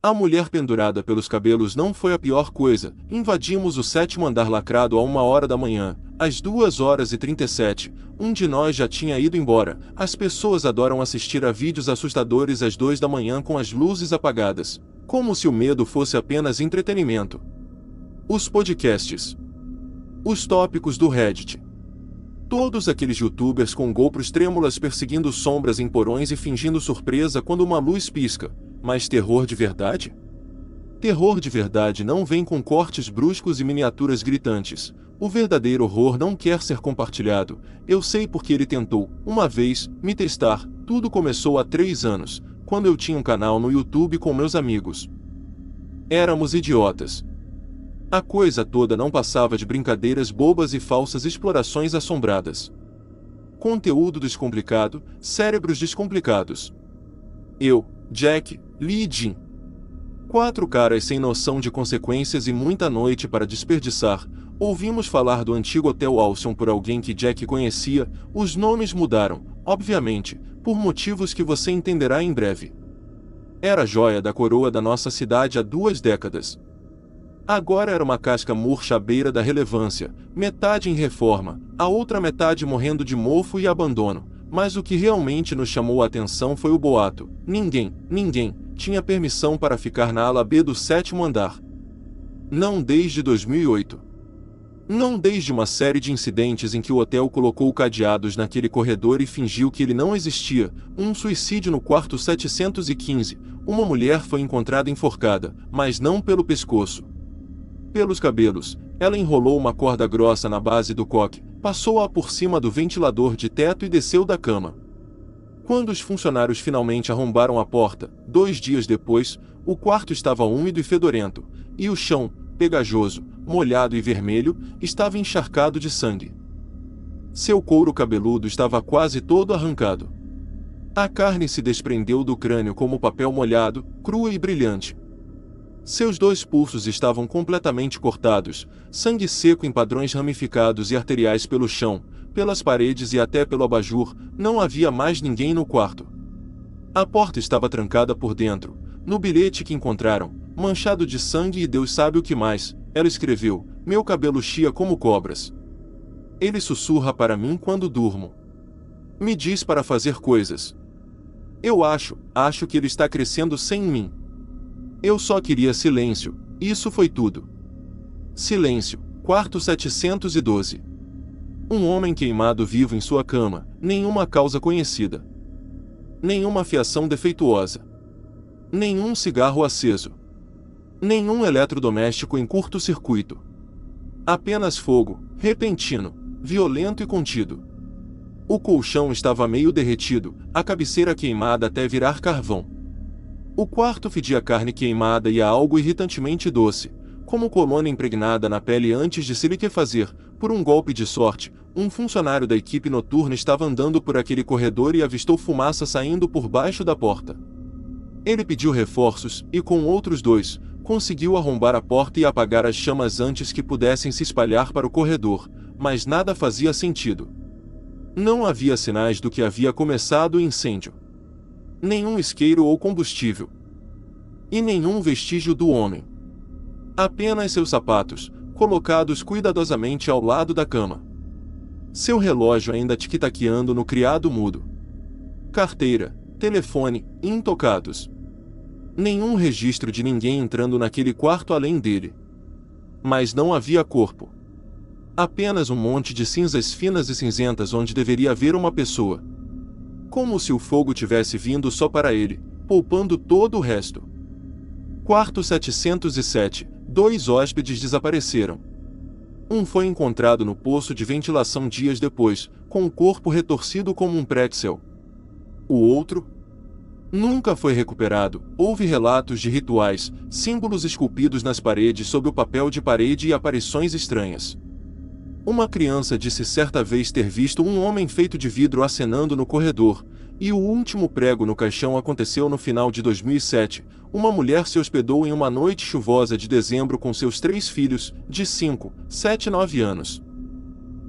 A mulher pendurada pelos cabelos não foi a pior coisa. Invadimos o 7º andar lacrado a 1h da manhã, às 2h37. Um de nós já tinha ido embora. As pessoas adoram assistir a vídeos assustadores às 2 da manhã com as luzes apagadas, como se o medo fosse apenas entretenimento. Os podcasts. Os tópicos do Reddit. Todos aqueles youtubers com GoPros trêmulas perseguindo sombras em porões e fingindo surpresa quando uma luz pisca. Mas terror de verdade? Terror de verdade não vem com cortes bruscos e miniaturas gritantes. O verdadeiro horror não quer ser compartilhado. Eu sei porque ele tentou, uma vez, me testar. Tudo começou há 3 anos, quando eu tinha um canal no YouTube com meus amigos. Éramos idiotas. A coisa toda não passava de brincadeiras bobas e falsas explorações assombradas. Conteúdo descomplicado, cérebros descomplicados. Eu, Jack, Lee e Jim. 4 caras sem noção de consequências e muita noite para desperdiçar. Ouvimos falar do antigo Hotel Alcyon por alguém que Jack conhecia. Os nomes mudaram, obviamente, por motivos que você entenderá em breve. Era a joia da coroa da nossa cidade há 2 décadas. Agora era uma casca murcha à beira da relevância, metade em reforma, a outra metade morrendo de mofo e abandono. Mas o que realmente nos chamou a atenção foi o boato. Ninguém tinha permissão para ficar na ala B do 7º andar. Não desde 2008. Não desde uma série de incidentes em que o hotel colocou cadeados naquele corredor e fingiu que ele não existia. Um suicídio no quarto 715. Uma mulher foi encontrada enforcada, mas não pelo pescoço. Pelos cabelos. Ela enrolou uma corda grossa na base do coque, passou-a por cima do ventilador de teto e desceu da cama. Quando os funcionários finalmente arrombaram a porta, 2 dias depois, o quarto estava úmido e fedorento, e o chão, pegajoso, molhado e vermelho, estava encharcado de sangue. Seu couro cabeludo estava quase todo arrancado. A carne se desprendeu do crânio como papel molhado, crua e brilhante. Seus 2 pulsos estavam completamente cortados, sangue seco em padrões ramificados e arteriais pelo chão, pelas paredes e até pelo abajur. Não havia mais ninguém no quarto. A porta estava trancada por dentro. No bilhete que encontraram, manchado de sangue e Deus sabe o que mais, ela escreveu: "Meu cabelo chia como cobras. Ele sussurra para mim quando durmo. Me diz para fazer coisas. Eu acho que ele está crescendo sem mim. Eu só queria silêncio, isso foi tudo." Silêncio, quarto 712. Um homem queimado vivo em sua cama, nenhuma causa conhecida. Nenhuma fiação defeituosa. Nenhum cigarro aceso. Nenhum eletrodoméstico em curto-circuito. Apenas fogo, repentino, violento e contido. O colchão estava meio derretido, a cabeceira queimada até virar carvão. O quarto fedia carne queimada e a algo irritantemente doce, como colônia impregnada na pele antes de se liquefazer. Por um golpe de sorte, um funcionário da equipe noturna estava andando por aquele corredor e avistou fumaça saindo por baixo da porta. Ele pediu reforços e, com outros 2, conseguiu arrombar a porta e apagar as chamas antes que pudessem se espalhar para o corredor, mas nada fazia sentido. Não havia sinais do que havia começado o incêndio. Nenhum isqueiro ou combustível. E nenhum vestígio do homem. Apenas seus sapatos, colocados cuidadosamente ao lado da cama. Seu relógio ainda tic-taqueando no criado mudo. Carteira, telefone, intocados. Nenhum registro de ninguém entrando naquele quarto além dele. Mas não havia corpo. Apenas um monte de cinzas finas e cinzentas onde deveria haver uma pessoa. Como se o fogo tivesse vindo só para ele, poupando todo o resto. Quarto 707, 2 hóspedes desapareceram. Um foi encontrado no poço de ventilação dias depois, com o corpo retorcido como um pretzel. O outro nunca foi recuperado. Houve relatos de rituais, símbolos esculpidos nas paredes sob o papel de parede e aparições estranhas. Uma criança disse certa vez ter visto um homem feito de vidro acenando no corredor, e o último prego no caixão aconteceu no final de 2007. Uma mulher se hospedou em uma noite chuvosa de dezembro com seus 3 filhos, de 5, 7 e 9 anos.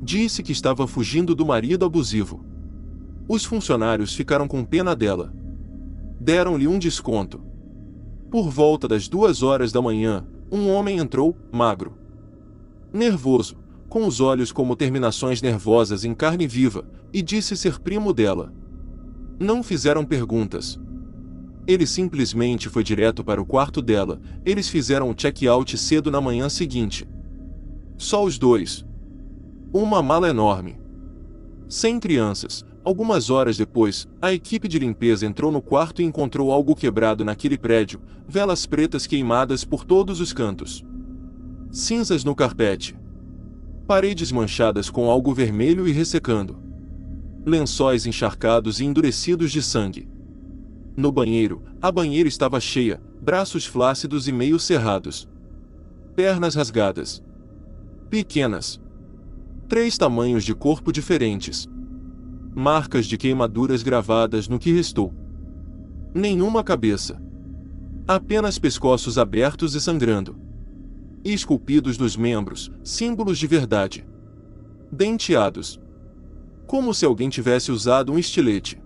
Disse que estava fugindo do marido abusivo. Os funcionários ficaram com pena dela. Deram-lhe um desconto. Por volta das 2 horas da manhã, um homem entrou, magro, nervoso, com os olhos como terminações nervosas em carne viva, e disse ser primo dela. Não fizeram perguntas. Ele simplesmente foi direto para o quarto dela. Eles fizeram o check-out cedo na manhã seguinte. Só os dois. Uma mala enorme. Sem crianças. Algumas horas depois, a equipe de limpeza entrou no quarto e encontrou algo quebrado naquele prédio, velas pretas queimadas por todos os cantos. Cinzas no carpete. Paredes manchadas com algo vermelho e ressecando. Lençóis encharcados e endurecidos de sangue. No banheiro, a banheira estava cheia, braços flácidos e meio cerrados. Pernas rasgadas. Pequenas. 3 tamanhos de corpo diferentes. Marcas de queimaduras gravadas no que restou. Nenhuma cabeça. Apenas pescoços abertos e sangrando. E esculpidos nos membros, símbolos de verdade. Denteados. Como se alguém tivesse usado um estilete.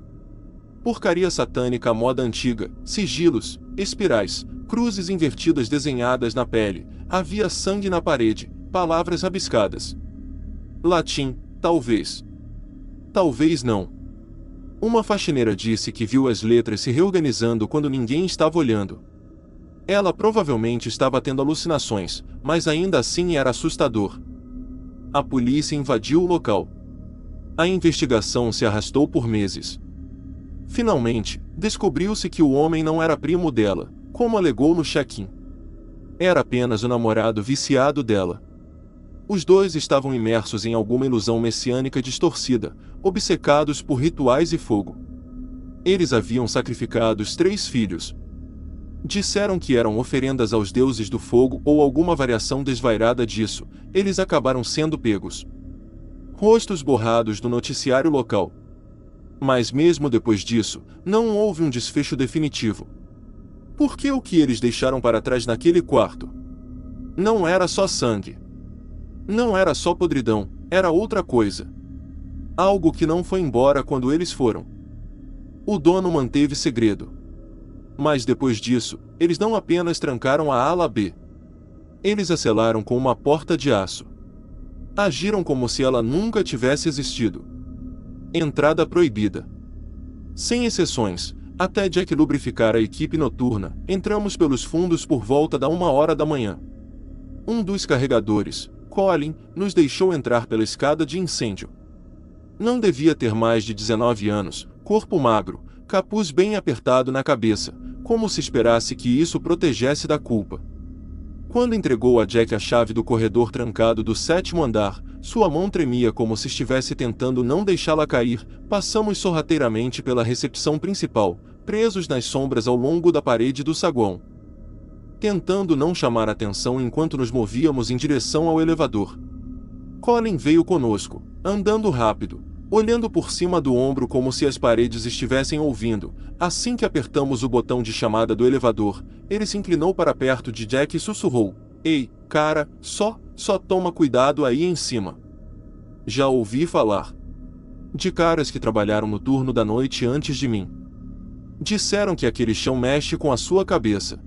Porcaria satânica à moda antiga, sigilos, espirais, cruzes invertidas desenhadas na pele, havia sangue na parede, palavras rabiscadas. Latim, talvez. Talvez não. Uma faxineira disse que viu as letras se reorganizando quando ninguém estava olhando. Ela provavelmente estava tendo alucinações, mas ainda assim era assustador. A polícia invadiu o local. A investigação se arrastou por meses. Finalmente, descobriu-se que o homem não era primo dela, como alegou no check-in. Era apenas o namorado viciado dela. Os dois estavam imersos em alguma ilusão messiânica distorcida, obcecados por rituais e fogo. Eles haviam sacrificado os 3 filhos. Disseram que eram oferendas aos deuses do fogo ou alguma variação desvairada disso. Eles acabaram sendo pegos. Rostos borrados no noticiário local. Mas mesmo depois disso, não houve um desfecho definitivo. Por que o que eles deixaram para trás naquele quarto? Não era só sangue. Não era só podridão, era outra coisa. Algo que não foi embora quando eles foram. O dono manteve segredo. Mas depois disso, eles não apenas trancaram a ala B. Eles a selaram com uma porta de aço. Agiram como se ela nunca tivesse existido. Entrada proibida. Sem exceções, até Jack lubrificar a equipe noturna, entramos pelos fundos por volta da 1 hora da manhã. Um dos carregadores, Colin, nos deixou entrar pela escada de incêndio. Não devia ter mais de 19 anos, corpo magro, capuz bem apertado na cabeça, como se esperasse que isso protegesse da culpa. Quando entregou a Jack a chave do corredor trancado do 7º andar, sua mão tremia como se estivesse tentando não deixá-la cair. Passamos sorrateiramente pela recepção principal, presos nas sombras ao longo da parede do saguão, tentando não chamar atenção enquanto nos movíamos em direção ao elevador. Colin veio conosco, andando rápido, olhando por cima do ombro como se as paredes estivessem ouvindo. Assim que apertamos o botão de chamada do elevador, ele se inclinou para perto de Jack e sussurrou: "Ei, cara, só toma cuidado aí em cima." Já ouvi falar de caras que trabalharam no turno da noite antes de mim. Disseram que aquele chão mexe com a sua cabeça.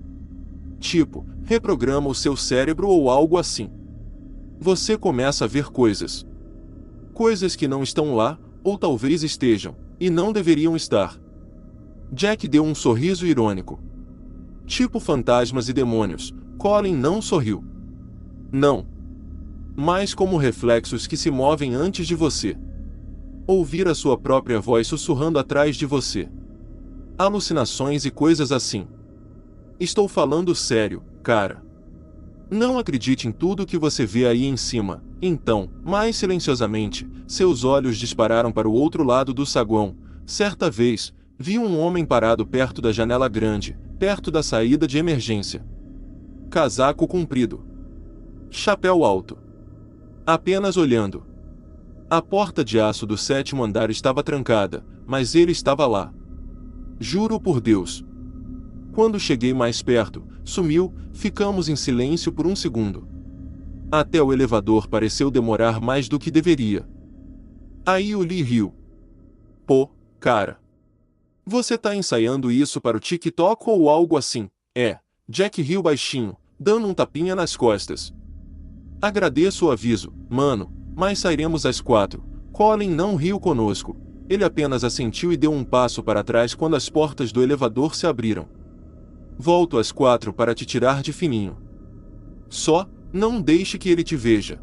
Tipo, reprograma o seu cérebro ou algo assim. Você começa a ver coisas. Coisas que não estão lá, ou talvez estejam, e não deveriam estar. Jack deu um sorriso irônico. Tipo fantasmas e demônios. Colin não sorriu. Não. Mas como reflexos que se movem antes de você. Ouvir a sua própria voz sussurrando atrás de você. Alucinações e coisas assim. Estou falando sério, cara. Não acredite em tudo que você vê aí em cima. Então, mais silenciosamente, seus olhos dispararam para o outro lado do saguão. Certa vez, vi um homem parado perto da janela grande, perto da saída de emergência. Casaco comprido. Chapéu alto. Apenas olhando. A porta de aço do 7º andar estava trancada, mas ele estava lá. Juro por Deus. Quando cheguei mais perto, sumiu. Ficamos em silêncio por um segundo. Até o elevador pareceu demorar mais do que deveria. Aí o Lee riu. Pô, cara. Você tá ensaiando isso para o TikTok ou algo assim? Jack riu baixinho, dando um tapinha nas costas. Agradeço o aviso, mano, mas sairemos às 4. Colin não riu conosco. Ele apenas assentiu e deu um passo para trás quando as portas do elevador se abriram. Volto às 4 para te tirar de fininho. Só, não deixe que ele te veja.